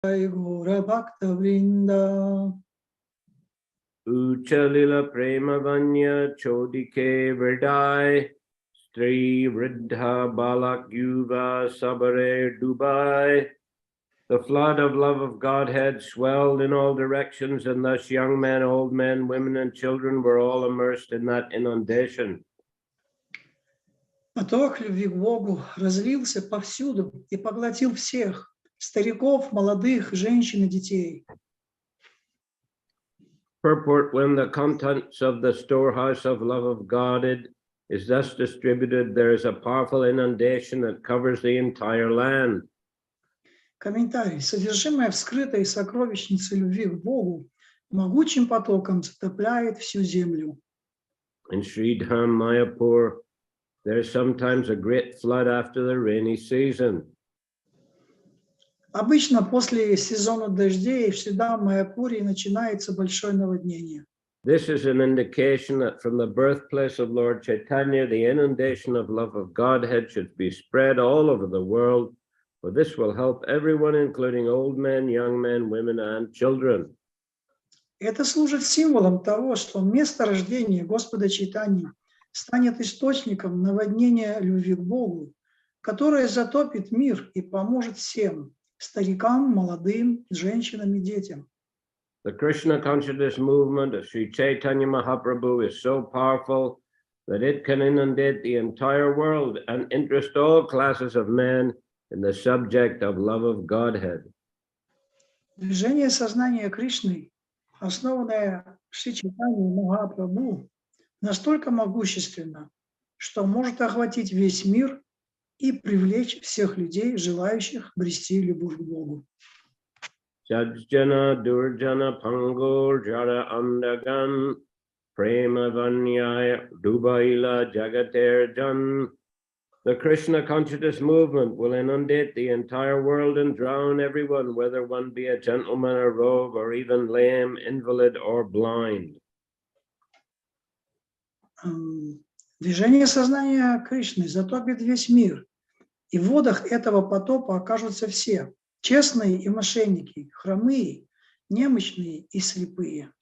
Gaura Bhakta Vrinda. Uchalila Premavanya Chodike Vridai Stri Vridha Balak Yuva Sabare Dubai. The flood of love of Godhead swelled in all directions, and thus young men, old men, women, and children were all immersed in that inundation. Поток любви к Богу разлился повсюду и поглотил всех, стариков, молодых, женщин и детей. Purport: when the contents of the storehouse of love of God is thus distributed, there is a powerful inundation that covers the entire land. Комментарий. Содержимое вскрытой сокровищницы любви к Богу могучим потоком затопляет всю землю. In Sri Mayapur, there is sometimes a great flood after the rainy season. Обычно после сезона дождей в Шридхам Майяпуре начинается большое наводнение. This is an indication that from the birthplace of Lord Chaitanya, the inundation of love of Godhead should be spread all over the world, for this will help everyone, including old men, young men, women, and children. Это служит символом того, что место рождения Господа Чайтаньи станет источником наводнения любви к Богу, которое затопит мир и поможет всем, старикам, молодым, женщинам и детям. The Krishna consciousness movement of Shri Chaitanya Mahaprabhu is so powerful that it can inundate the entire world and interest all classes of men in the subject of love of Godhead. Движение сознания Кришны, основанное Шри Чайтаньей Махапрабху, настолько могущественно, что может охватить весь мир и привлечь всех людей, желающих обрести любовь к Богу. Sajjana Durjana Pangur Jara Andagan Prema Vanyaya Dubaila Jagater Jan. The Krishna consciousness movement will inundate the entire world and drown everyone, whether one be a gentleman or rogue, or even lame, invalid, or blind. Движение сознания Кришны затопит весь мир, и в водах этого потопа окажутся все, честные и мошенники, хромые, немощные и слепые.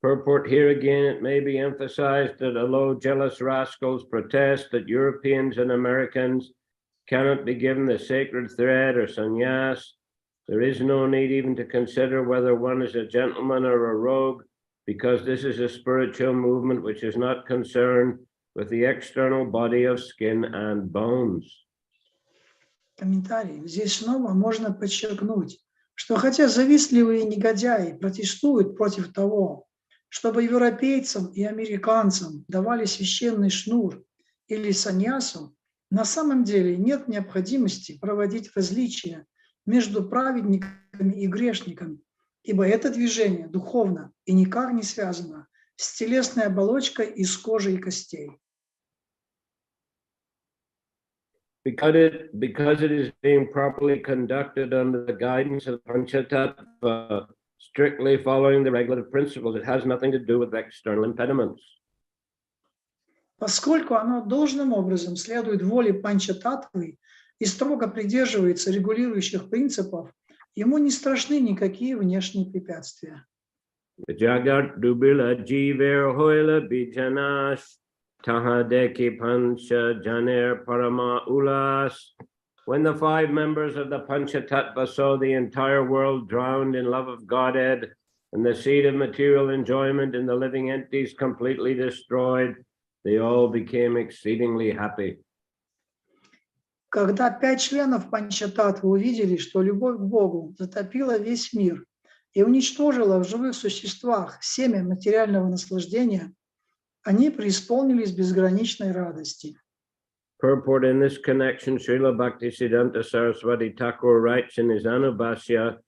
Purport: here again it may be emphasized that although jealous rascals protest that Europeans and Americans cannot be given the sacred thread or sannyas, there is no need even to consider whether one is a gentleman or a rogue, because this is a spiritual movement which is not concerned with the external body of skin and bones. Комментарий. Здесь снова можно подчеркнуть, что хотя завистливые негодяи протестуют против того, чтобы европейцам и американцам давали священный шнур или саньясу, на самом деле нет необходимости проводить различия между праведниками и грешниками, ибо это движение духовно и никак не связано с телесной оболочкой из кожи и костей. Because it is being properly conducted under the guidance of Panchatattva, strictly following the regulative principles, it has nothing to do with external impediments. Поскольку оно должным образом следует воле Панчататтвы и строго придерживается регулирующих принципов, ему не страшны никакие внешние препятствия. Jagat dubila jiver hoila bijanash tahadeki pancha janer parama ulas. When the five members of the Panchatattva saw the entire world drowned in love of Godhead and the seed of material enjoyment in the living entities completely destroyed, they all became exceedingly happy. Когда 5 членов Панчататтвы увидели, что любовь к Богу затопила весь мир и уничтожила в живых существах семя материального наслаждения, они преисполнились безграничной радости. Purport: in this connection, Srila Bhaktisiddhanta Saraswati Thakur writes in his Anubhashya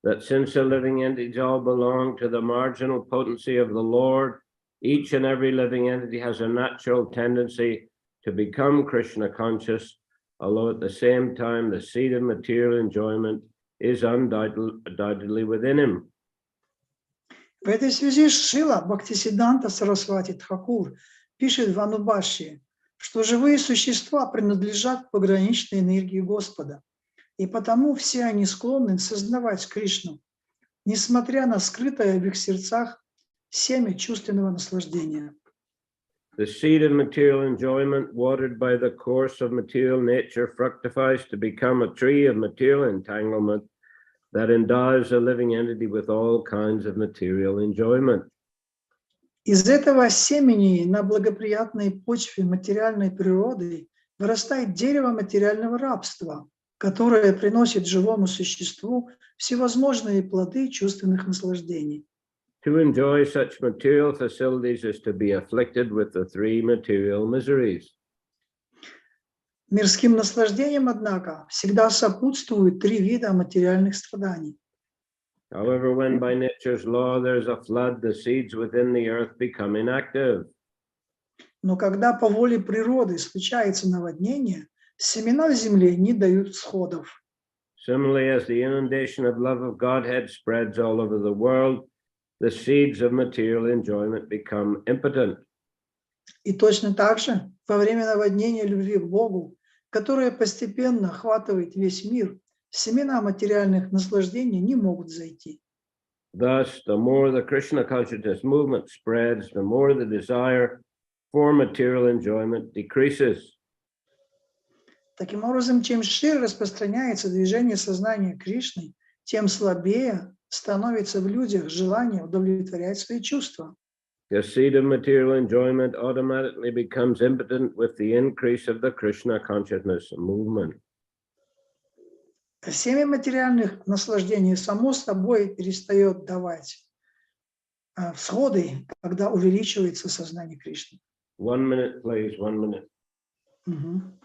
that since the living entities all belong to the marginal potency of the Lord, each and every living entity has a natural tendency to become Krishna conscious, although at the same time the seed of material enjoyment is undoubtedly within him. В этой связи Шрила Бхактисиддханта Сарасвати Тхакур пишет в Анубхашье, что живые существа принадлежат к пограничной энергии Господа, И потому все они склонны сознавать Кришну, несмотря на скрытое в их сердцах семя чувственного наслаждения. The seed of material enjoyment, watered by the course of material nature, fructifies to become a tree of material entanglement that endows a living entity with all kinds of material enjoyment. Из этого семени на благоприятной почве материальной природы вырастает дерево материального рабства, которое приносит живому существу всевозможные плоды чувственных наслаждений. To enjoy such material facilities is to be afflicted with the three material miseries. Мирским наслаждением, однако, всегда сопутствуют три вида материальных страданий. However, when by nature's law there's a flood, the seeds within the earth become inactive. Но когда по воле природы случается наводнение, семена в земле не дают всходов. Similarly, as the inundation of love of Godhead spreads all over the world, the seeds of material enjoyment become impotent. И точно так же, во время наводнения любви к Богу, которое постепенно охватывает весь мир, семена материальных наслаждений не могут зайти. Thus, the more the Krishna consciousness movement spreads, the more the desire for material enjoyment decreases. Таким образом, чем шире распространяется движение сознания Кришны, тем слабее становится в людях желание удовлетворять свои чувства. The seed of material enjoyment automatically becomes impotent with the increase of the Krishna consciousness movement. Семя материальных наслаждений само собой перестает давать всходы, когда увеличивается сознание Кришны. 1 minute, please, 1 minute. Мгм.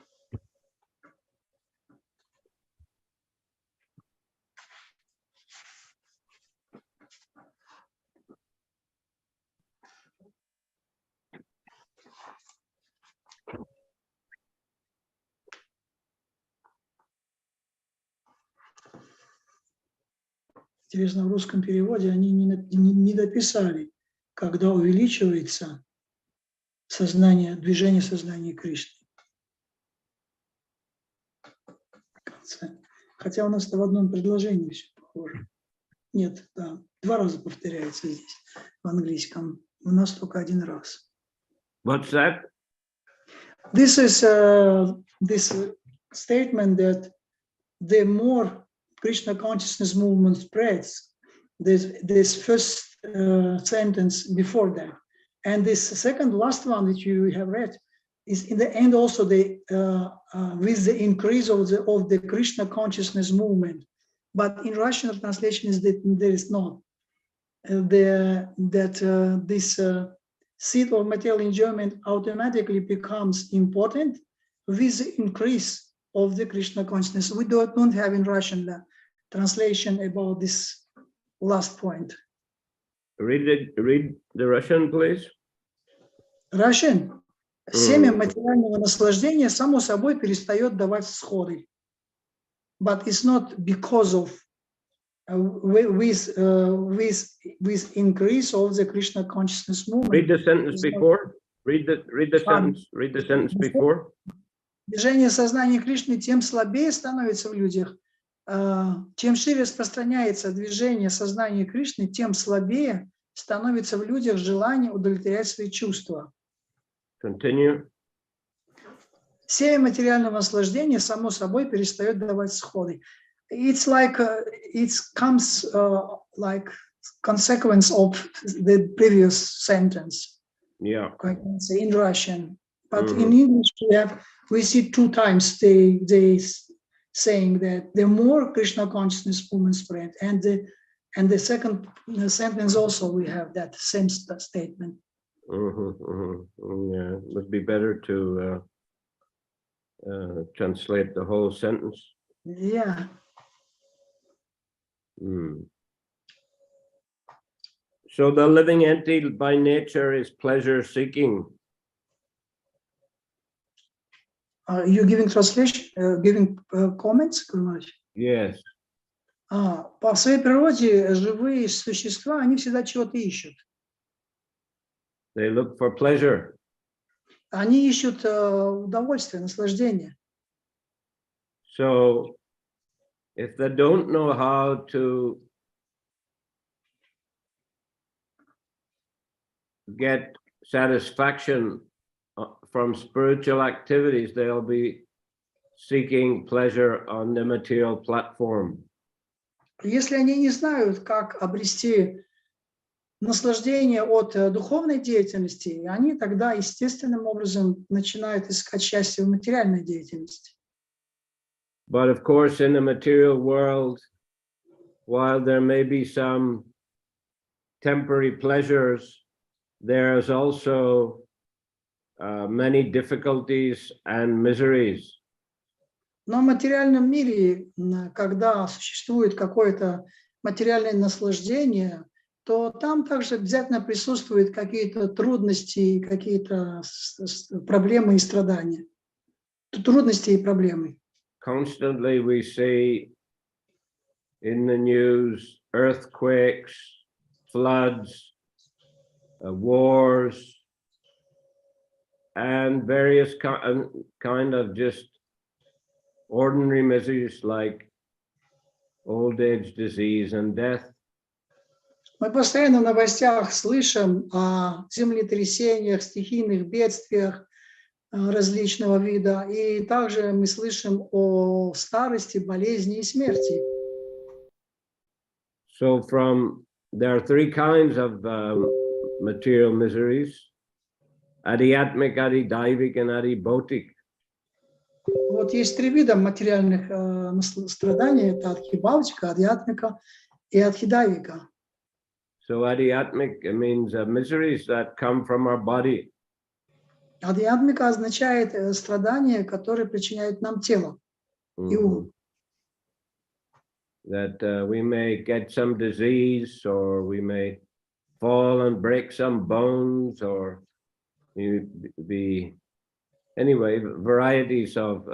Интересно, в русском переводе они не дописали, когда увеличивается сознание, движение сознания Кришны. В конце. Хотя у нас это в одном предложении все похоже. Нет, да, 2 раза повторяется здесь, в английском. У нас только 1 раз. What's that? This is this statement that the more Krishna consciousness movement spreads, this first sentence before that, and this second last one that you have read is in the end also the with the increase of the Krishna consciousness movement, but in Russian translation is that there is not this seed of material enjoyment automatically becomes important with the increase of the Krishna consciousness. We don't have in Russian the translation about this last point. Read the Russian, please. Russian. Семя материального наслаждения само собой перестает давать всходы. But it's not because of with increase of the Krishna consciousness movement. Read the sentence before. Read the sentence. Read the sentence before. Движение сознания Кришны тем слабее становится в людях. Чем шире распространяется движение сознания Кришны, тем слабее становится в людях желание удовлетворять свои чувства. Continue. Семя материального наслаждения само собой перестает давать всходы. It's like it comes like consequence of the previous sentence. Yeah. I can say in Russian, but in English we see 2 times they saying that the more Krishna consciousness movement spread, and the second sentence also we have that same statement. Yeah, it would be better to translate the whole sentence. Yeah. So the living entity by nature is pleasure seeking. You giving translation, giving comments? Yes. По своей природе живые существа, они всегда чего-то ищут. They look for pleasure. Они ищут удовольствие, наслаждение. So if they don't know how to get satisfaction from spiritual activities, they'll be seeking pleasure on the material platform. Если они не знают, как обрести наслаждение от духовной деятельности, они тогда естественным образом начинают искать счастье в материальной деятельности. But of course, in the material world, while there may be some temporary pleasures, there's also many difficulties and miseries. Но в материальном мире, когда существует какое-то материальное наслаждение, то там также обязательно присутствуют какие-то трудности, какие-то проблемы и страдания. Трудности и проблемы. Constantly we see in the news earthquakes, floods, wars, and various kind of just ordinary miseries like old age, disease, and death. Мы постоянно в новостях слышим о землетрясениях, стихийных бедствиях различного вида, и также мы слышим о старости, болезни и смерти. So there are three kinds of material miseries: adhyatmic, adhidaivic, and adhibautic. Вот есть три вида материальных страданий: это адхибаутика, адхьятмика и адхидайвика. So adhyatmic means miseries that come from our body. Адхьятмика означает страдания, которые причиняют нам тело и ум. That we may get some disease, or we may fall and break some bones, or be anyway varieties of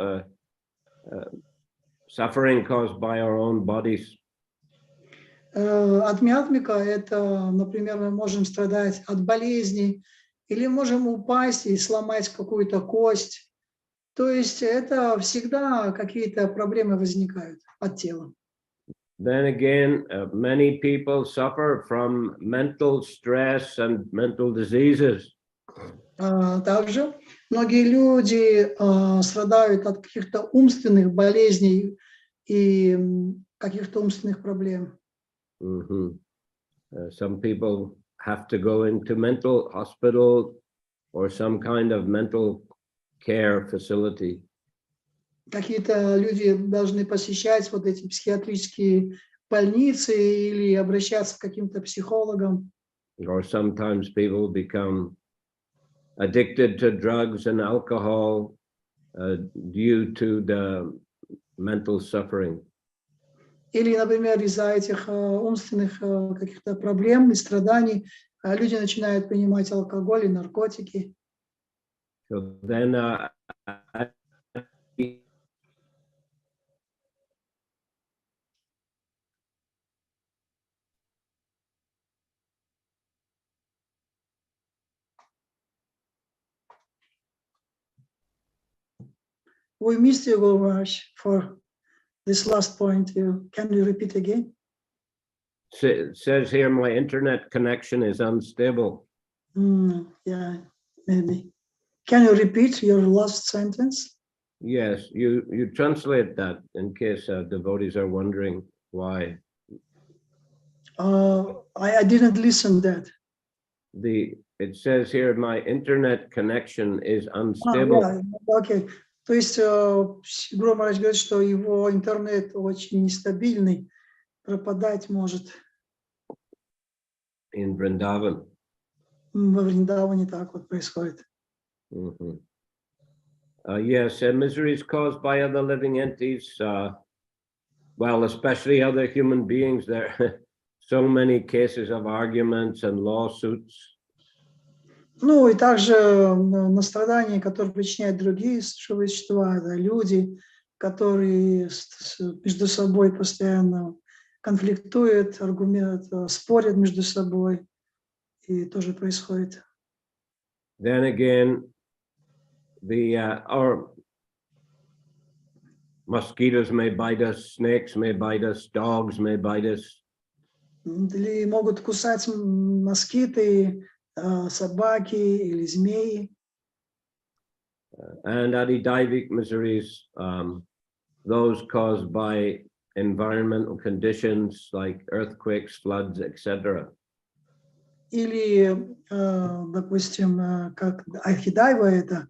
suffering caused by our own bodies. Адхьятмика – это, например, мы можем страдать от болезней, или можем упасть и сломать какую-то кость. То есть это всегда какие-то проблемы возникают от тела. Then again, many people suffer from mental stress and mental diseases. Также многие люди страдают от каких-то умственных болезней и каких-то умственных проблем. Some people have to go into mental hospital or some kind of mental care facility. Какие-то люди должны посещать вот эти психиатрические больницы или обращаться к каким-то психологам. Or sometimes people become addicted to drugs and alcohol due to the mental suffering. Или, например, из-за этих умственных каких-то проблем и страданий люди начинают принимать алкоголь и наркотики. So then We missed you, Gurmaraj, for this last point. Can you repeat again? it says here my internet connection is unstable. Yeah, maybe. Can you repeat your last sentence? Yes, you translate that in case devotees are wondering why. I didn't listen that. It says here my internet connection is unstable. Yeah, okay. То есть Гуру Махарадж говорит, что его интернет очень нестабильный, пропадать может. In Vrindavan. Во Вриндаване так вот происходит. Yes, miseries caused by other living entities, well, especially other human beings. There are so many cases of arguments and lawsuits. Ну и также на страдания, которые причиняют другие живые существа, да, люди, которые между собой постоянно конфликтуют, спорят между собой, и тоже происходит. Then again, Mosquitoes may bite us, snakes may bite us, dogs may bite us. Или могут кусать москиты, собаки или змеи. And adidaivik miseries, those caused by environmental conditions like earthquakes, floods, etc. Или, допустим, как Ахидайва, это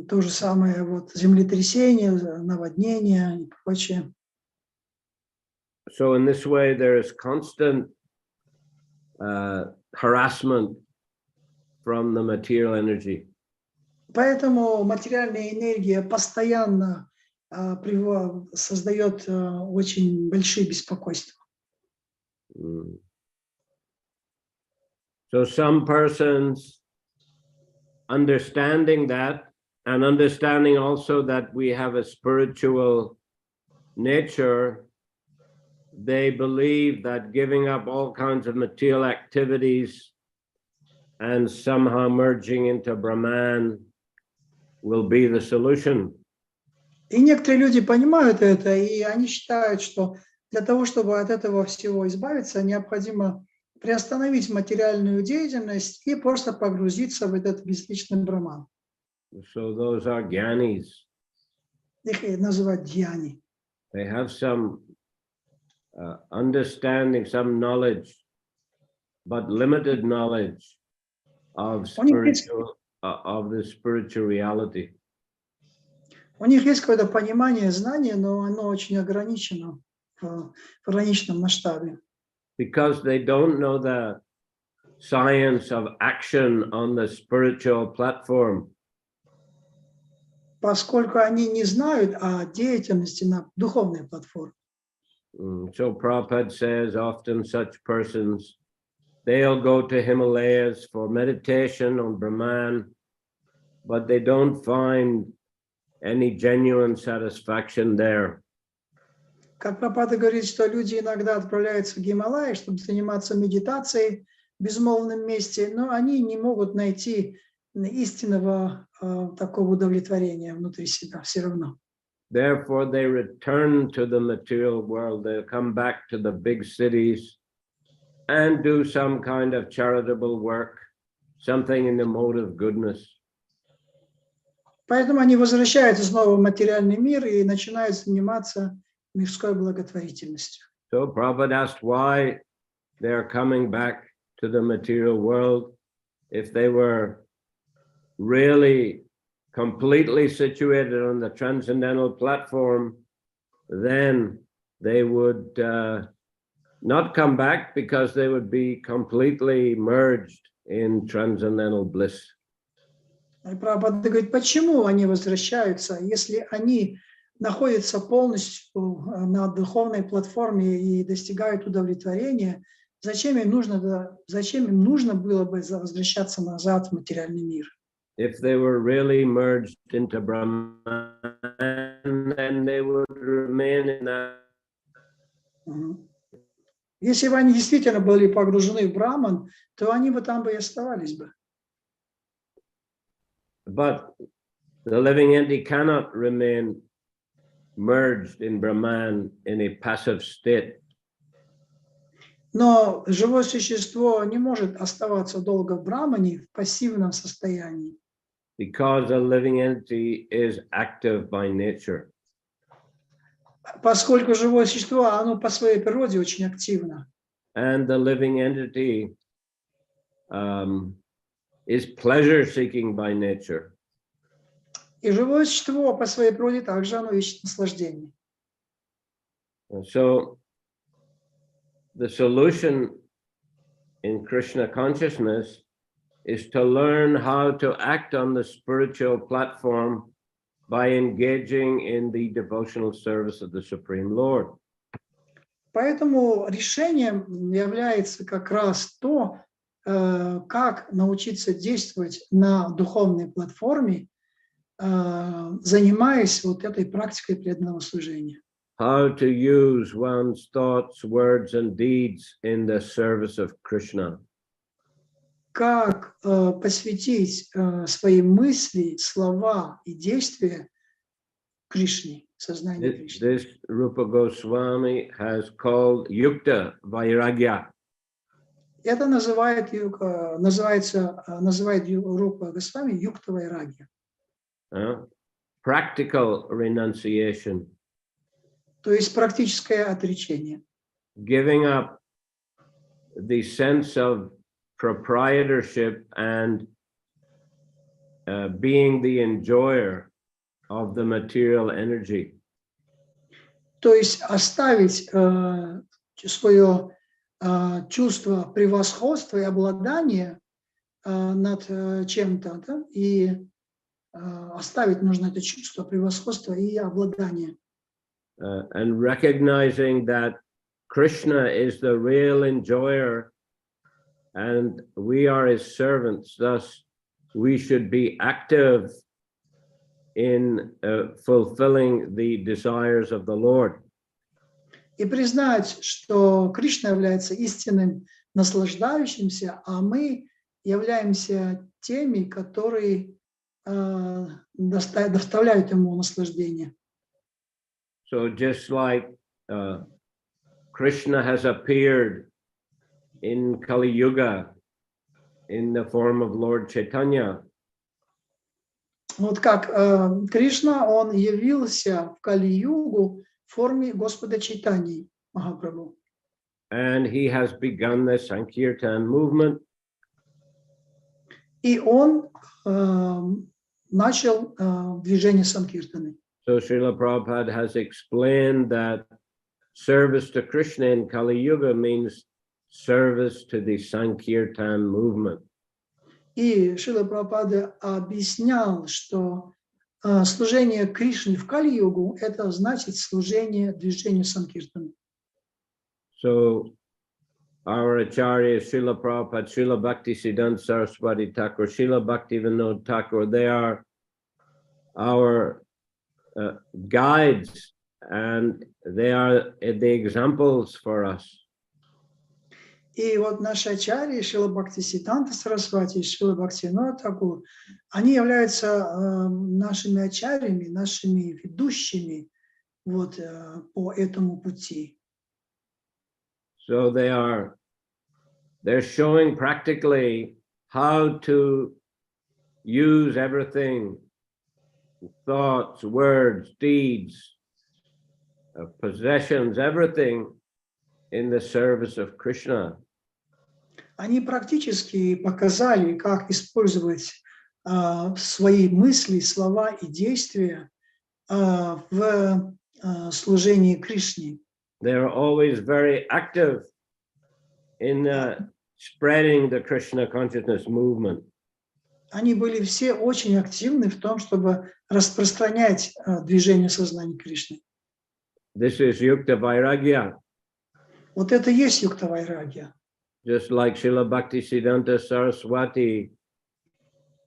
то же самое, вот землетрясение, наводнение и прочее. So in this way, there is constant harassment from the material energy. Поэтому материальная энергия постоянно создает очень большие беспокойства. So some persons, understanding that, and understanding also that we have a spiritual nature, they believe that giving up all kinds of material activities and somehow merging into Brahman will be the solution. И некоторые люди понимают это, и они считают, что для того, чтобы от этого всего избавиться, необходимо приостановить материальную деятельность и просто погрузиться в этот безличный Брахман. So those are gyanis. Их называют дьяни. They have some understanding, some knowledge, but limited knowledge of the spiritual reality. У них есть какое-то понимание, знание, но оно очень ограничено в ограниченном масштабе. Because they don't know the science of action on the spiritual platform. Поскольку они не знают о деятельности на духовной платформе. So Prabhupada says often such persons, they'll go to Himalayas for meditation on Brahman, but they don't find any genuine satisfaction there. Как Прабхупада говорит, что люди иногда отправляются в Гималаи, чтобы заниматься медитацией в безмолвном месте, но они не могут найти истинного такого удовлетворения внутри себя все равно. Therefore, they return to the material world. They'll come back to the big cities and do some kind of charitable work, something in the mode of goodness. Поэтому они возвращаются снова в материальный мир и начинают заниматься мирской благотворительностью. So Prabhupada asked why they're coming back to the material world. If they were really completely situated on the transcendental platform, then they would not come back because they would be completely merged in transcendental bliss. И Прабхупада говорит, почему они возвращаются, если они находятся полностью на духовной платформе и достигают удовлетворения, зачем им нужно было бы возвращаться назад в материальный мир? If they were really merged into Brahman, then they would remain in that. Если бы они действительно были погружены в Браман, то они бы там бы и оставались бы. But the living entity cannot remain merged in Brahman in a passive state. Но живое существо не может оставаться долго в Брамане в пассивном состоянии. Because a living entity is active by nature. Поскольку живое существо, оно по своей природе очень активно. And the living entity is pleasure-seeking by nature. И живое существо по своей природе также оно ищет наслаждение. So the solution in Krishna consciousness is to learn how to act on the spiritual platform by engaging in the devotional service of the Supreme Lord. Поэтому решением является как раз то, как научиться действовать на духовной платформе, занимаясь вот этой практикой преданного служения. How to use one's thoughts, words, and deeds in the service of Krishna. Как посвятить свои мысли, слова и действия Кришне. сознания Кришны. This Rupa Goswami has called Yukta Vairagya. Это называет Рупа Госвами юкта вайрагья. Practical renunciation. То есть практическое отречение. Giving up the sense of proprietorship and being the enjoyer of the material energy. То есть оставить свое чувство превосходства и обладания над чем-то, да? И оставить нужно это чувство превосходства и обладания. And recognizing that Krishna is the real enjoyer and we are his servants, thus we should be active in fulfilling the desires of the Lord. И признать, что Кришна является истинным наслаждающимся, а мы являемся теми, которые доставляют ему наслаждение. So just like Krishna has appeared in Kali Yuga in the form of Lord Chaitanya. Вот как Кришна, он явился в Кали-югу в форме Господа Чайтаньи Махапрабху. And he has begun the Sankirtan movement. И он начал движение Санкиртаны. So Srila Prabhupada has explained that service to Krishna in Kali Yuga means service to the Sankirtan movement. И Шрила Прабхупада объяснял, что служение Кришне в Кали-югу – это значит служение движению Санкиртаны. So our Acharya, Srila Prabhupada, Srila Bhaktisiddhanta Saraswati Thakur, Srila Bhaktivinoda Thakur, they are our guides and they are the examples for us. И вот наши ачарьи, Шрила Бхактисиддханта Сарасвати и Шрила Бхактивинода Тхакур, они являются нашими ачарьями, нашими ведущими вот, по этому пути. So they're showing practically how to use everything, thoughts, words, deeds, possessions, everything in the service of Krishna. Они практически показали, как использовать свои мысли, слова и действия в служении Кришне. They are always very active in spreading the Krishna consciousness movement. Они были все очень активны в том, чтобы распространять движение сознания Кришны. This is Yukta Vairagya. Вот это и есть юкта вайрагья. Just like Srila Bhaktisiddhanta Saraswati,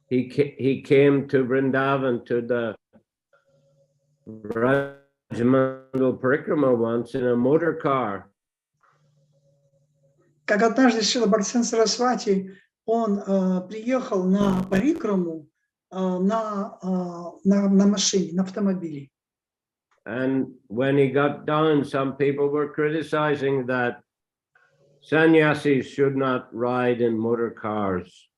he came to Vrindavan to the Rajmandal Parikrama once in a motor car. Как однажды Шрила Бхактисиддханта Сарасвати, он приехал на парикраму на машине, на автомобиле. And when he got down, some people were criticizing that sannyasis should not ride in motor cars.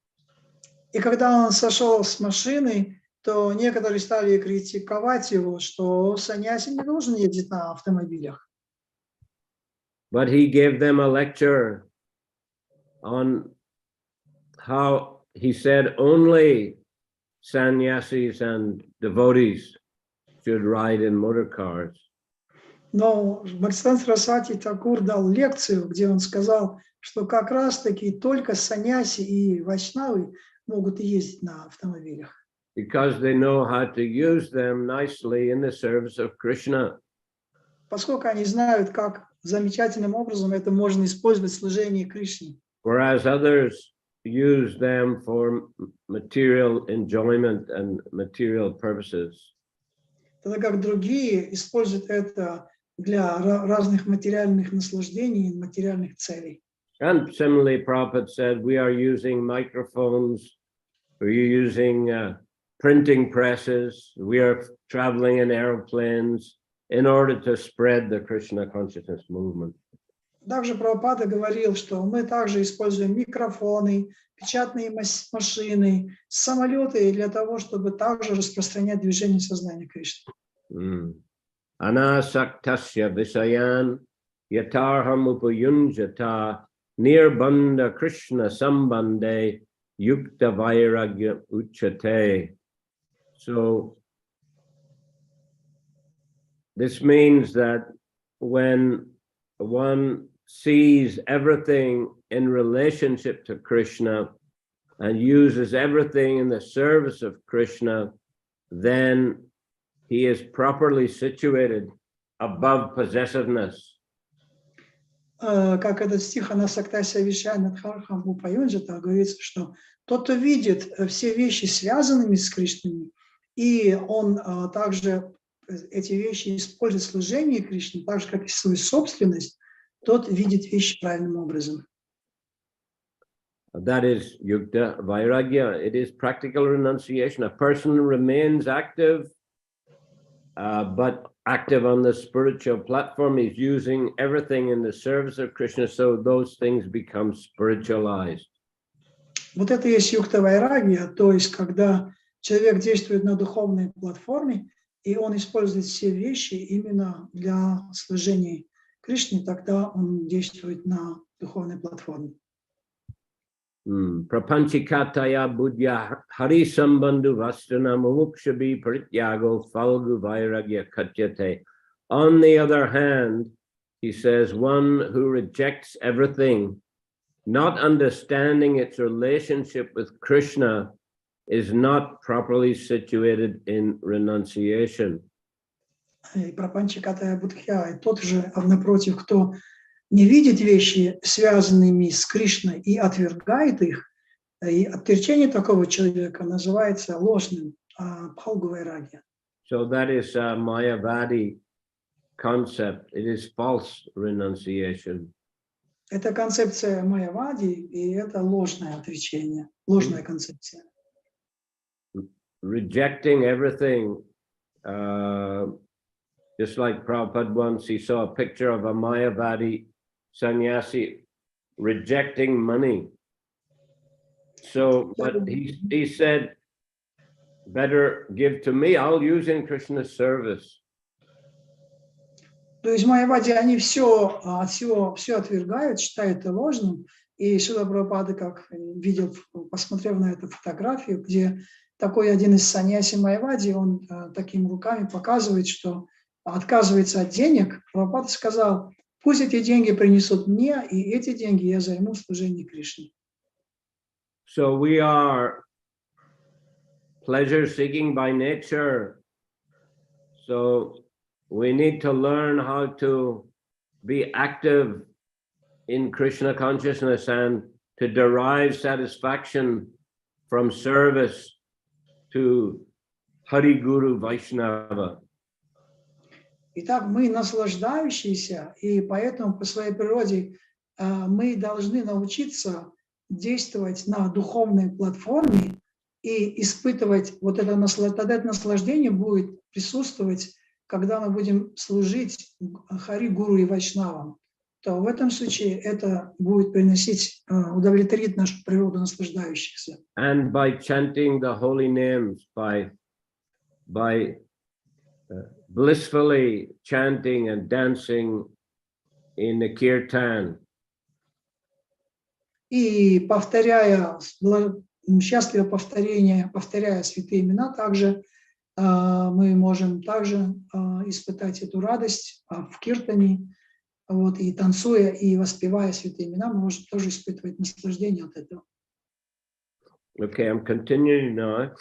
И когда он сошел с машины, то некоторые стали критиковать его, что саньяси не должен ездить на автомобилях. But he gave them a lecture on how he said only sannyasis and devotees should ride in motor cars. Но Бхактисиддханта Сарасвати Тхакур дал лекцию, где он сказал, что как раз-таки только саньяси и вайшнавы могут ездить на автомобилях. Because they know how to use them nicely in the service of Krishna. Поскольку они знают, как замечательным образом это можно использовать в служении Кришне. Whereas others use them for material enjoyment and material purposes. Тогда как другие используют это для разных материальных наслаждений и материальных целей. And similarly, Prabhupada said, we are using microphones, we're using printing presses, we are traveling in airplanes, in order to spread the Krishna consciousness movement. Также Прабхупада говорил, что мы также используем микрофоны, печатные машины, самолеты для того, чтобы также распространять движение сознания Кришны. Anasaktasya visayan yatarham upayunjata nirbandha Krishna sambande yukta vairagya uchate. So this means that when one sees everything in relationship to Krishna and uses everything in the service of Krishna, then he is properly situated above possessiveness. Как этот стих «Анасактася вишая надхархам упаюнджата» говорится, что тот, кто видит все вещи связанными с Кришной, и он также эти вещи использует в служении Кришне, так же, как и свою собственность, тот видит вещи правильным образом. That is yukta vairagya. It is practical renunciation. A person remains active, but active on the spiritual platform. He's using everything in the service of Krishna, so those things become spiritualized. Вот это и есть юкта вайрагья, то есть когда человек действует на духовной платформе, и он использует все вещи именно для служения Кришне, тогда он действует на духовной платформе. Prapanchikataya budya hari sambandhu vastana mumukshabi prityago falgu vairagya katyate. On the other hand, he says, one who rejects everything, not understanding its relationship with Krishna, is not properly situated in renunciation. И Прапанчикатая Будхья, тот же, напротив, кто не видит вещи, связанными с Кришной, и отвергает их, и отречение такого человека называется ложным бхалгу-вайрагья. So that is a Mayavadi concept. It is false renunciation. Это концепция Майявади, и это ложное отречение, ложная концепция. Rejecting everything, just like Prabhupada once, he saw a picture of a Mayavadi sannyasi rejecting money. So, but he said, better give to me, I'll use in Krishna's service. То есть Майявади, они все отвергают, считают это ложным. И Шрила Прабхупада, как видел, посмотрев на эту фотографию, где такой один из саньяси Майявади, он такими руками показывает, что отказывается от денег. Прабхупада сказал, пусть эти деньги принесут мне, и эти деньги я займу в служении Кришне. So we are pleasure seeking by nature. So we need to learn how to be active in Krishna consciousness and to derive satisfaction from service to Hari Guru Vaishnava. Итак, мы наслаждающиеся, и поэтому по своей природе мы должны научиться действовать на духовной платформе и испытывать вот это наслаждение будет присутствовать, когда мы будем служить Хари, Гуру и Вайшнавам, то в этом случае это будет приносить, удовлетворить нашу природу наслаждающихся. And by chanting the holy names, by blissfully chanting and dancing in the kirtan. И повторяя, счастливо повторяя святые имена, также мы можем также испытать эту радость в киртане, вот, и танцуя, и воспевая святые имена, мы можем тоже испытывать наслаждение от этого. Okay, I'm continuing now.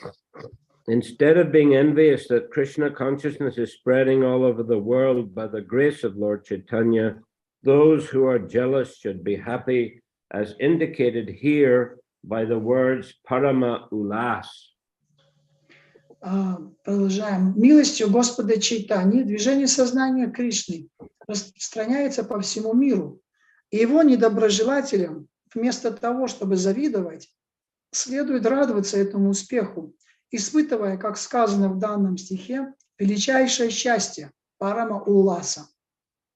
Instead of being envious that Krishna consciousness is spreading all over the world by the grace of Lord Chaitanya, those who are jealous should be happy, as indicated here by the words Parama Ulas. Продолжаем. Милостью Господа Чайтаньи движение сознания Кришны распространяется по всему миру, и его недоброжелателям, вместо того, чтобы завидовать, следует радоваться этому успеху, испытывая, как сказано в данном стихе, величайшее счастье, парама уласа.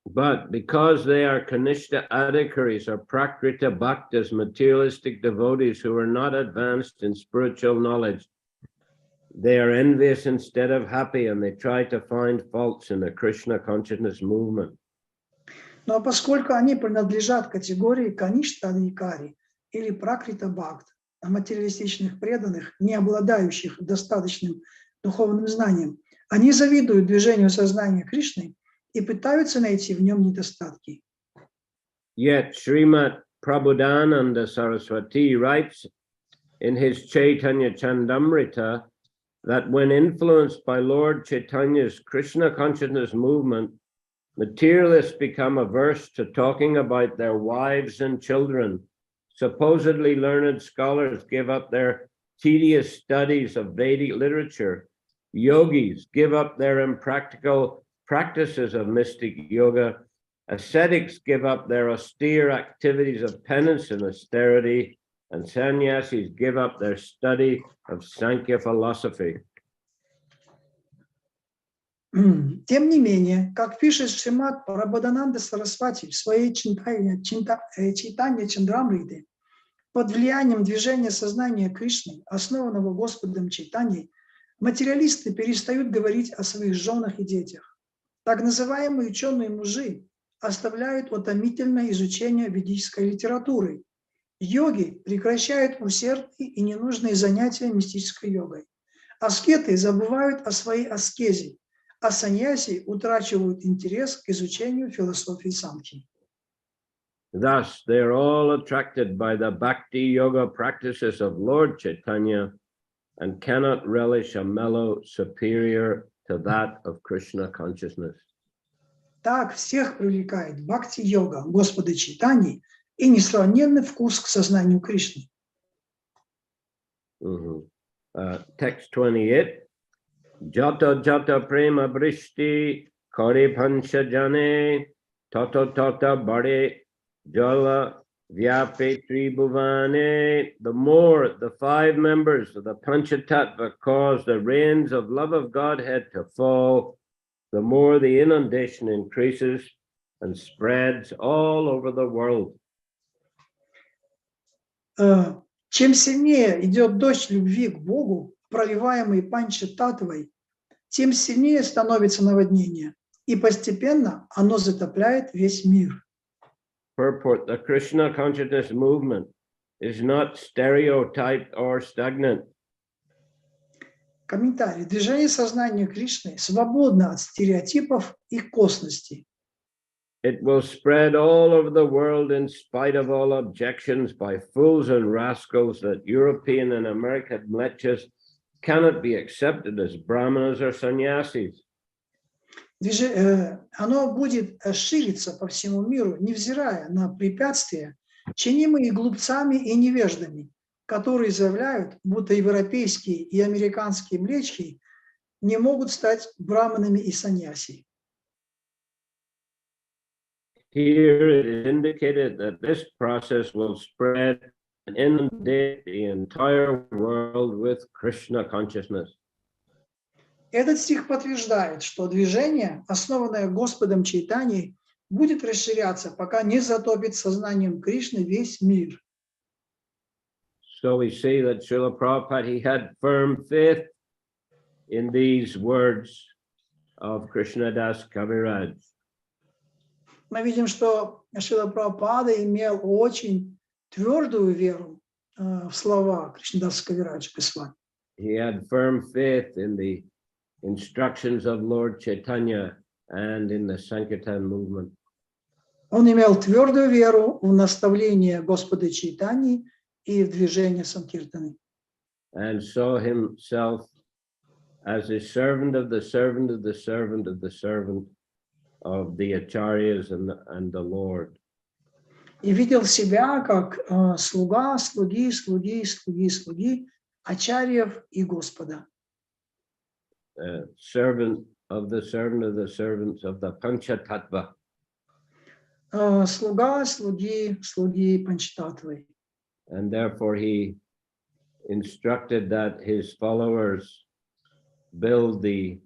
But because they are Kanishta Adhikaris or Prakrita Bhaktas, materialistic devotees who are not advanced in spiritual knowledge, they are envious instead of happy, and they try to find faults in the Krishna consciousness movement. Но поскольку они принадлежат категории каништа-адхикари или пракрита-бхакт, материалистичных преданных, не обладающих достаточным духовным знанием, они завидуют движению сознания Кришны и пытаются найти в нем недостатки. Yet Srimad Prabhudananda Saraswati writes in his Chaitanya Charitamrita that when influenced by Lord Chaitanya's Krishna consciousness movement, materialists become averse to talking about their wives and children. Supposedly learned scholars give up their tedious studies of Vedic literature. Yogis give up their impractical practices of mystic yoga. Ascetics give up their austere activities of penance and austerity, and sannyasis give up their study of Sankhya philosophy. Тем не менее, как пишет Шримад Прабхавишну Сарасвати в своей Чайтанья Чаритамрите, под влиянием движения сознания Кришны, основанного Господом Чайтаньей, материалисты перестают говорить о своих женах и детях. Так называемые ученые-мужи оставляют утомительное изучение ведической литературы. Йоги прекращают усердные и ненужные занятия мистической йогой. Аскеты забывают о своей аскезе, а саньяси утрачивают интерес к изучению философии самхи. Thus, they are all attracted by the bhakti yoga practices of Lord Chaitanya and cannot relish a mellow superior to that of Krishna consciousness. Так всех привлекает бхакти-йога Господа Чайтаньи и несравненный вкус к сознанию Кришны. Text 28. Jata jata prema brishti kare pancha jane tata tata bare jala vyape tribhuvane. The more the five members of the Panchatattva cause the rains of love of Godhead to fall, the more the inundation increases and spreads all over the world. Чем сильнее идет дождь любви к Богу, проливаемый Панча-татвой, тем сильнее становится наводнение, и постепенно оно затопляет весь мир. Purport: the Krishna consciousness movement is not stereotyped or stagnant. Комментарий. Движение сознания Кришны свободно от стереотипов и косности. It will spread all over the world in spite of all objections by fools and rascals that European and American lectures cannot be accepted as brahmanas or sannyasis. Оно будет шириться по всему миру, невзирая на препятствия, чинимые глупцами и невеждами, которые заявляют, будто европейские и американские млечки не могут стать браманами и саньяси. Here it is indicated that this process will spread and inundate the entire world with Krishna consciousness. Этот стих подтверждает, что движение, основанное Господом Чайтаньей, будет расширяться, пока не затопит сознанием Кришны весь мир. So we see that Srila Prabhupada, he had firm faith in these words of Krishnadas Kaviraj. Мы видим, что Шрила Прабхупада имел очень твердую веру в слова Кришнадаса Кавираджа Госвами. He had firm faith in the instructions of Lord Chaitanya and in the Sankirtan movement. Он имел твердую веру в наставление Господа Чайтаньи и в движение Санкиртаны. And saw himself as a servant of the servant of the servant of the servant of the acharyas and the Lord. И видел себя как слуга, слуги, слуги, слуги, слуги, ачарьев и Господа. Servant of the servant of the servants of the Panchatattva. Слуга, слуги, слуги Панчататтвы. And therefore he instructed that his followers build the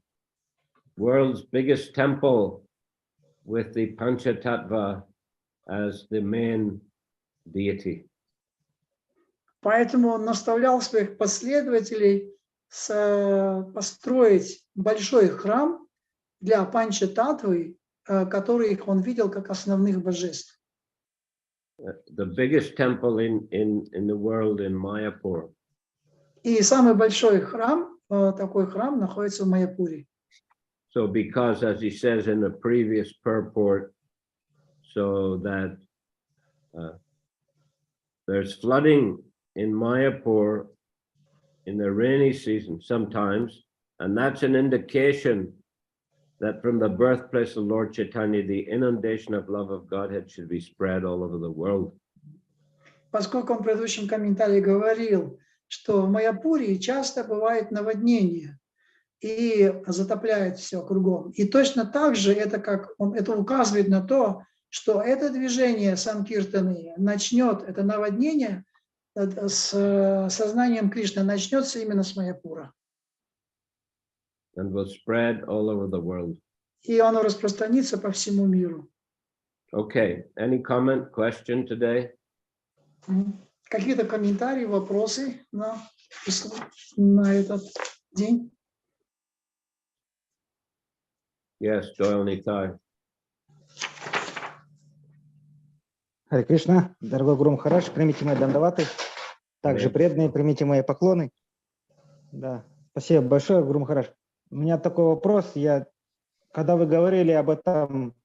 world's biggest temple with the Panchatattva as the main deity. Поэтому он наставлял своих последователей построить большой храм для Панчататтвы, который он видел как основных божеств. The biggest temple in the world in Mayapur. И самый большой храм, такой храм, находится в Майяпуре. So because, as he says in the previous purport, so that there's flooding in Mayapur in the rainy season sometimes, and that's an indication that from the birthplace of Lord Chaitanya, the inundation of love of Godhead should be spread all over the world. Поскольку он в предыдущем комментарии говорил, что в Майяпуре часто бывает наводнение и затопляет все кругом. И точно так же это указывает на то, что это движение Санкиртаны начнет, это наводнение с сознанием Кришны начнется именно с Майяпура. And will spread all over the world. И оно распространится по всему миру. Okay, any comment, question today? Какие-то комментарии, вопросы на этот день? Yes, Doyle Nitai. Харе Кришна, дорогой Гуру Махарадж, примите мои дандаваты, также преданные, примите мои поклоны. Да, спасибо большое, Гуру Махарадж. У меня такой вопрос, когда вы говорили об этом,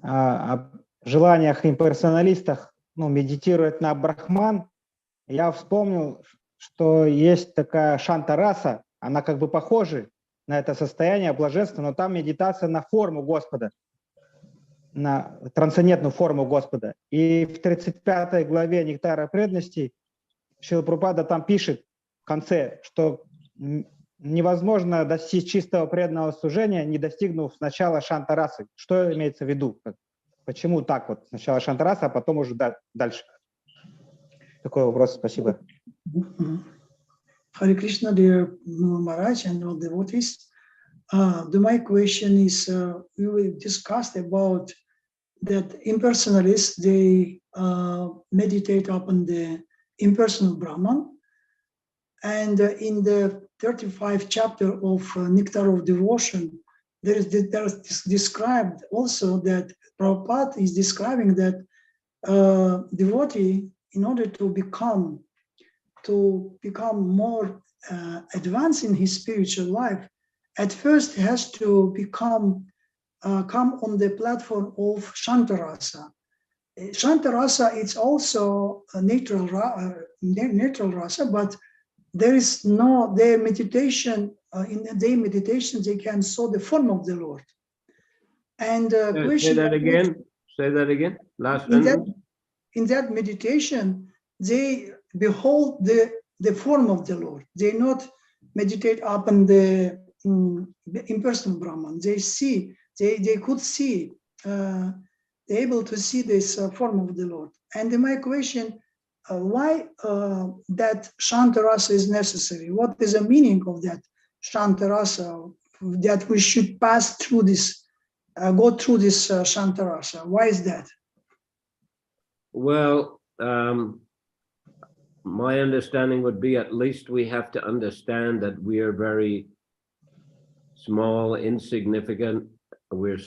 о желаниях имперсоналистах, медитировать на Брахман, я вспомнил, что есть такая шанта-раса, она как бы похожа на это состояние блаженства, но там медитация на форму Господа, на трансцендентную форму Господа. И в 35 главе «Нектара преданности» Шрила Прабхупада там пишет в конце, что невозможно достичь чистого преданного служения, не достигнув сначала шанта-расы. Что имеется в виду? Почему так вот? Сначала шанта-раса, а потом уже дальше. Такой вопрос. Спасибо. Hare Krishna, dear Maharaj and all devotees. My question is, we will discuss about that impersonalists, they meditate upon the impersonal Brahman. And in the 35th chapter of Nectar of Devotion, there is described also that Prabhupada is describing that devotee, in order to become more advanced in his spiritual life, at first has to come on the platform of Shantarasa. Shantarasa, it's also a neutral rasa, but there is no, their meditation, in their meditation, they can saw the form of the Lord. And say that again, last sentence. In that meditation, they behold the form of the Lord. They not meditate upon the impersonal Brahman. They see, they could see, they're able to see this form of the Lord. And my question, why that Shantarasa is necessary? What is the meaning of that Shantarasa, that we should pass through this, go through this Shantarasa? Why is that? Well, my understanding would be at least we have to understand that we are very small, insignificant, we're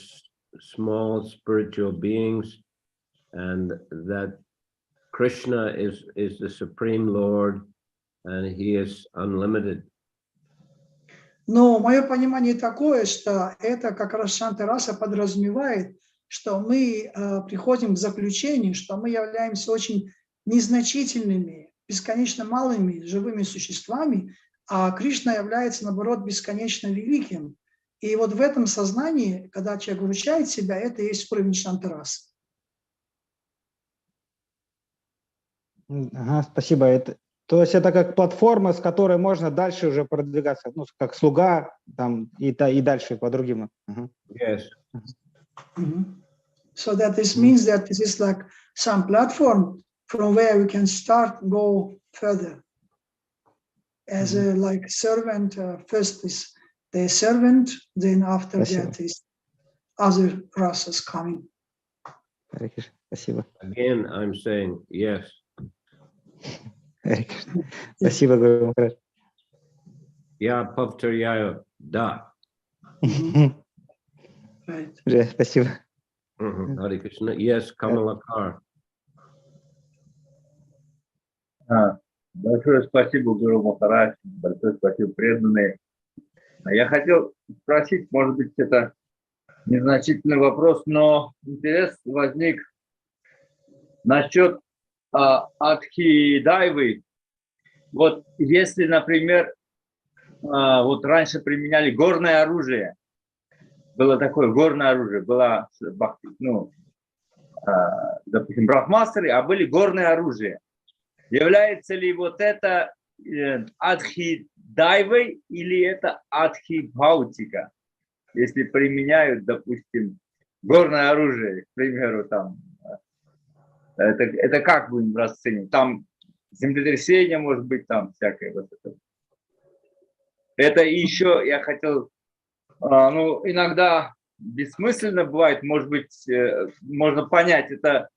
small spiritual beings, and that Krishna is the Supreme Lord, and He is unlimited. Но мое понимание такое, что это как раз Шанта-раса подразумевает, что мы приходим к заключению, что мы являемся очень незначительными, бесконечно малыми живыми существами, а Кришна является, наоборот, бесконечно великим. И вот в этом сознании, когда человек вручает себя, это и есть уровень Шанта-расы. Ага, спасибо. То есть это как платформа, с которой можно дальше уже продвигаться, как слуга там, и дальше по другим. Yes. So that this means that this is like some platform from where we can start, go further. As a like servant, first is the servant, then after Спасибо. that is other rasas coming. Харе Кришна. Спасибо. Again, I'm saying yes. Харе Кришна. Спасибо, Гуру Махарадж. Я повторяю, да. Right. Спасибо. Hare Krishna. Yes, Kamalakar. Большое спасибо, Гуру Махарадж, большое спасибо, преданные. Я хотел спросить, может быть, это незначительный вопрос, но интерес возник насчет адхидайвы. Вот если, например, вот раньше применяли горное оружие, было такое горное оружие, была, ну, допустим, брахмастры, а были горные оружия. Является ли вот это адхидайвой или это адхибхаутика? Если применяют, допустим, горное оружие, к примеру, там, это как будем расценивать? Там землетрясение, может быть, там всякое вот это. Это еще я хотел, ну, иногда бессмысленно бывает, может быть, можно понять, это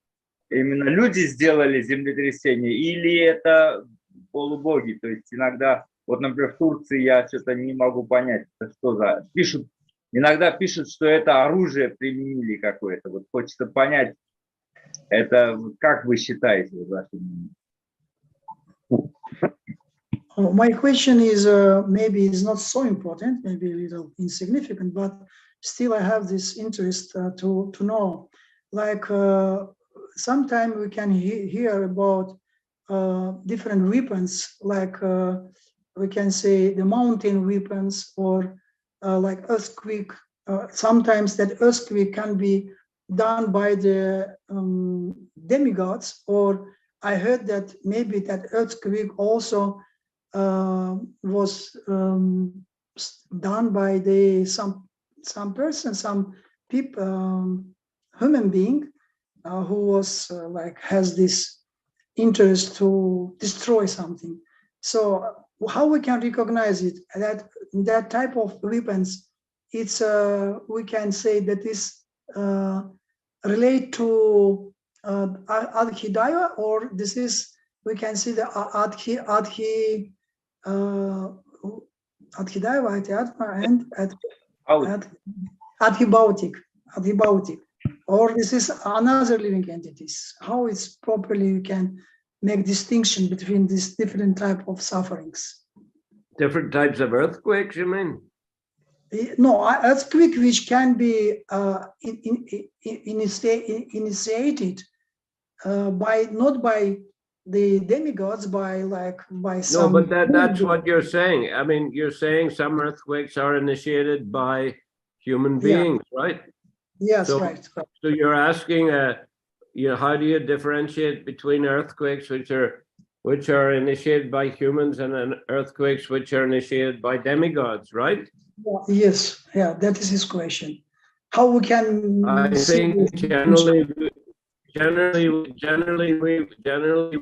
именно люди сделали землетрясение или это полубоги. То есть иногда, вот, например, в Турции я что-то не могу понять, это что за... Пишут, иногда пишут, что это оружие применили какое-то. Вот хочется понять, это как вы считаете, ваше мнение? My question is maybe it's not so important, maybe a little insignificant, but still I have this interest to know. Like sometimes we can hear about different weapons, like we can say the mountain weapons or like earthquake. Sometimes that earthquake can be done by the demigods, or I heard that maybe that earthquake also was done by the some person, some people, human being who was like has this interest to destroy something. So how we can recognize it, that type of weapons, it's we can say that is relate to Adhidaya, or this is we can see the Adhidaya and Adhibautic, or this is another living entities. How it's properly you can make distinction between these different type of sufferings. Different types of earthquakes, you mean? No, earthquake which can be initiated by not by the demigods, by some. No, but that's what you're saying. I mean, you're saying some earthquakes are initiated by human beings, right? Yes, so, right. So you're asking, how do you differentiate between earthquakes which are initiated by humans and earthquakes which are initiated by demigods, right? Yes, yeah, that is his question. How we can? I think generally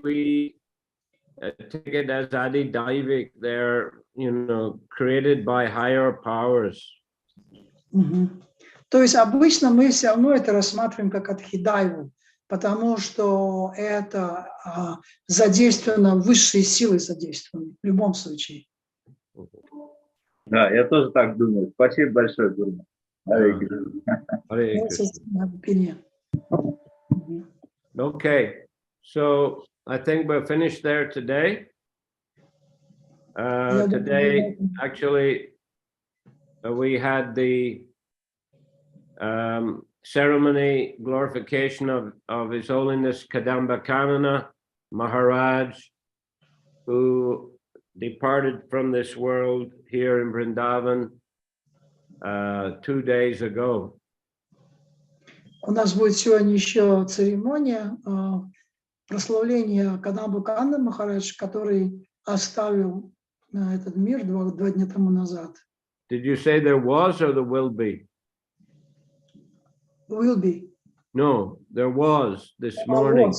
we take it as Adi-Daivik. They're, created by higher powers. То есть обычно мы все равно это рассматриваем как адхидайву, потому что это задействовано, высшие силы задействованы в любом случае. Да, я тоже так думаю. Спасибо большое, Гуру. Okay, so I think we're finished there today. Today, actually, we had the ceremony glorification of His Holiness Kadamba Kanana Maharaj, who departed from this world here in Vrindavan 2 days ago. У нас будет сегодня еще церемония прославления Кадамбы Кананы Махарадж, который оставил этот мир два дня тому назад. Did you say there was or there will be? Will be. No, there was this morning.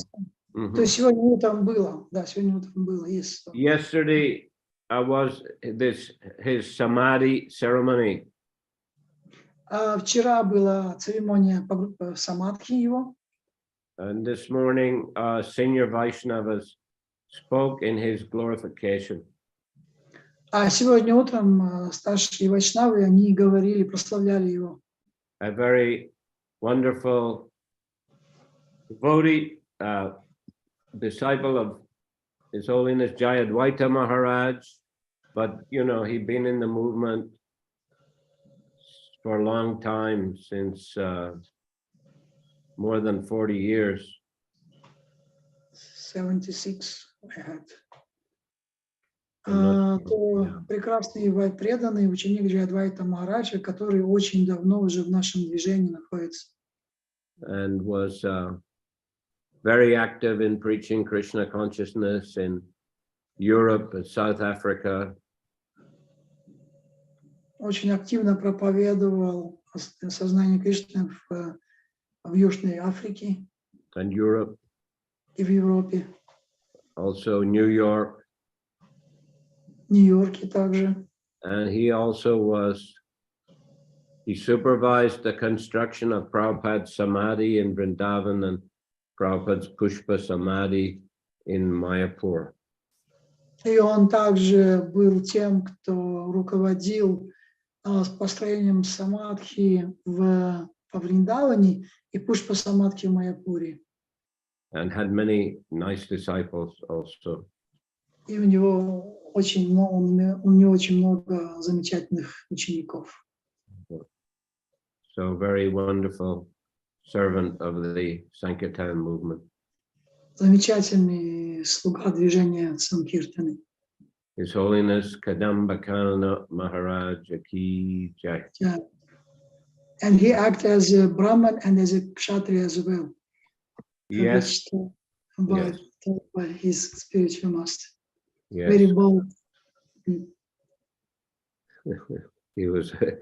То есть сегодня утром было, да, сегодня утром было, yes. Yesterday was his samadhi ceremony. Вчера была церемония самадхи его. And this morning, senior Vaishnavas spoke in his glorification. А сегодня утром старшие вайшнавы, они говорили, прославляли его. A very wonderful devotee, disciple of His Holiness Jayadvaita Maharaj, but you know, he'd been in the movement for a long time, since more than 40 years. 76 I had. I'm not То sure, yeah. прекрасный преданный ученик Джайадвайта Махараджа, который очень давно уже в нашем движении находится. And was very active in preaching Krishna consciousness in Europe and South Africa. Очень активно проповедовал сознание Кришны в Южной Африке And Europe, и в Европе, also New York. в Нью-Йорке также. And he supervised the construction of Prabhupada's Samadhi in Vrindavan and Prabhupada's Pushpa Samadhi in Mayapur. И он также был тем, кто руководил построением самадхи во Вриндаване и Пушпа самадхи в Майяпуре. And had many nice disciples also. И у него очень много замечательных учеников. So very wonderful servant of the Sankirtan movement. Замечательный слуга движения Санкиртаны. His Holiness Kadambakana Maharaj Ki Jai. Yeah. And he acted as a Brahman and as a Kshatriya as well. Yes, By his spiritual master. yes. Very bold. He was a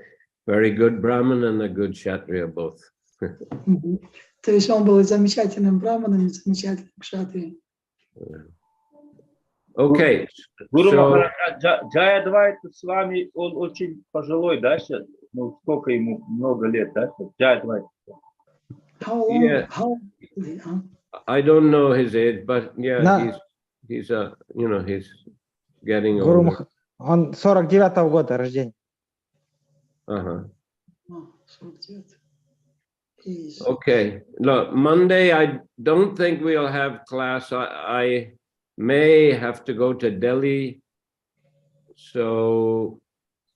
very good Brahmin and a good Kshatriya both. То есть он был и замечательным браманом, и замечательным кшатрией. Okay. Гуру So, Махарадж, Джайадвайта с вами, он очень пожилой, да, сейчас? Ну, сколько ему, много лет, да? Джайадвайта. How long? Yeah. How? I don't know his age, but yeah, No. he's he's getting Гуру older. Мах... Он 49-го года рождения. Uh-huh. 49. He's... Okay. Look, Monday, I don't think we'll have class. I may have to go to Delhi. So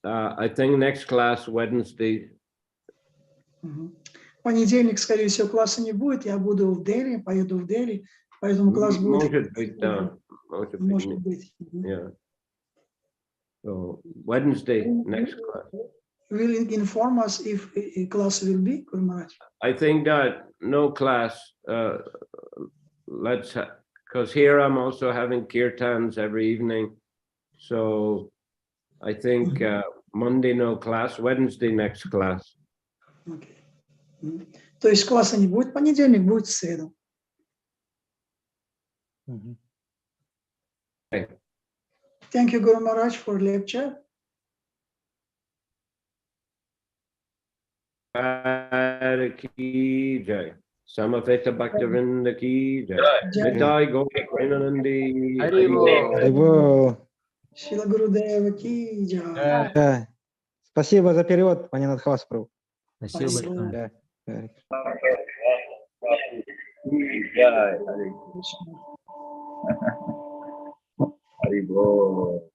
I think next class Wednesday. В понедельник, скорее всего, класса не будет. Я буду в Дели, поеду в Дели, поэтому класс будет. Может быть, да. Может быть. Yeah. So Wednesday, next class. Will inform us if a class will be, Guru Maharaj? I think that no class. Because here I'm also having kirtans every evening. So I think Monday no class, Wednesday next class. Okay. То есть класса не будет, понедельник будет в среду. Okay. Thank you, Guru Maharaj, for lecture. Ki Jai. Samaveta Bhaktivinoda Ki Jai. Nidai Govindanandi. Харибол. Шрила Гурудева Ки Джай. Да. Спасибо за перевод, пани Надхавас Прабху. Спасибо Спасибо. большое. Да. Харибол.